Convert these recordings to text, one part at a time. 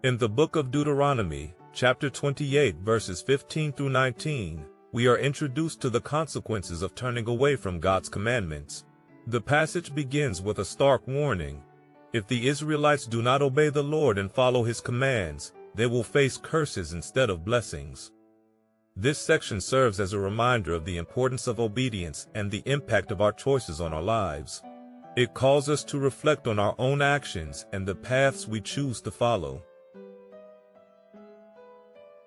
In the Book of Deuteronomy, chapter 28, verses 15 through 19, we are introduced to the consequences of turning away from God's commandments. The passage begins with a stark warning. If the Israelites do not obey the Lord and follow His commands, they will face curses instead of blessings. This section serves as a reminder of the importance of obedience and the impact of our choices on our lives. It calls us to reflect on our own actions and the paths we choose to follow.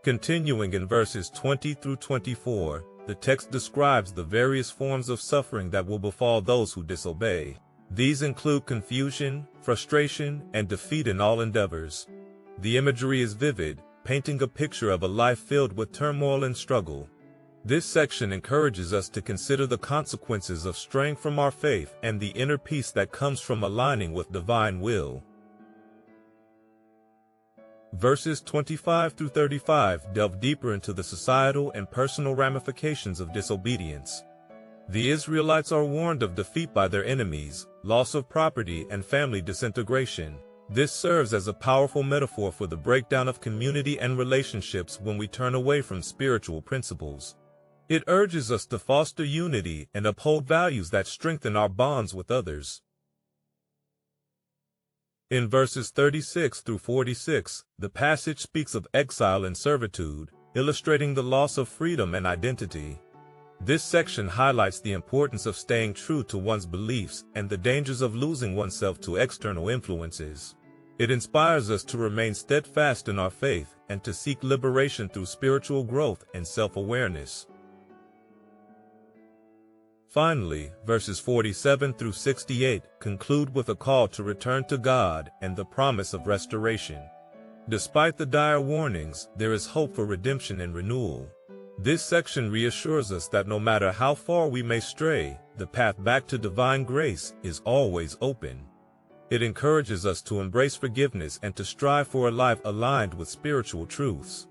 Continuing in verses 20 through 24, the text describes the various forms of suffering that will befall those who disobey. These include confusion, frustration, and defeat in all endeavors. The imagery is vivid, painting a picture of a life filled with turmoil and struggle. This section encourages us to consider the consequences of straying from our faith and the inner peace that comes from aligning with divine will. Verses 25 through 35 delve deeper into the societal and personal ramifications of disobedience. The Israelites are warned of defeat by their enemies, loss of property, and family disintegration. This serves as a powerful metaphor for the breakdown of community and relationships when we turn away from spiritual principles. It urges us to foster unity and uphold values that strengthen our bonds with others. In verses 36 through 46, the passage speaks of exile and servitude, illustrating the loss of freedom and identity. This section highlights the importance of staying true to one's beliefs and the dangers of losing oneself to external influences. It inspires us to remain steadfast in our faith and to seek liberation through spiritual growth and self-awareness. Finally, verses 47 through 68 conclude with a call to return to God and the promise of restoration. Despite the dire warnings, there is hope for redemption and renewal. This section reassures us that no matter how far we may stray, the path back to divine grace is always open. It encourages us to embrace forgiveness and to strive for a life aligned with spiritual truths.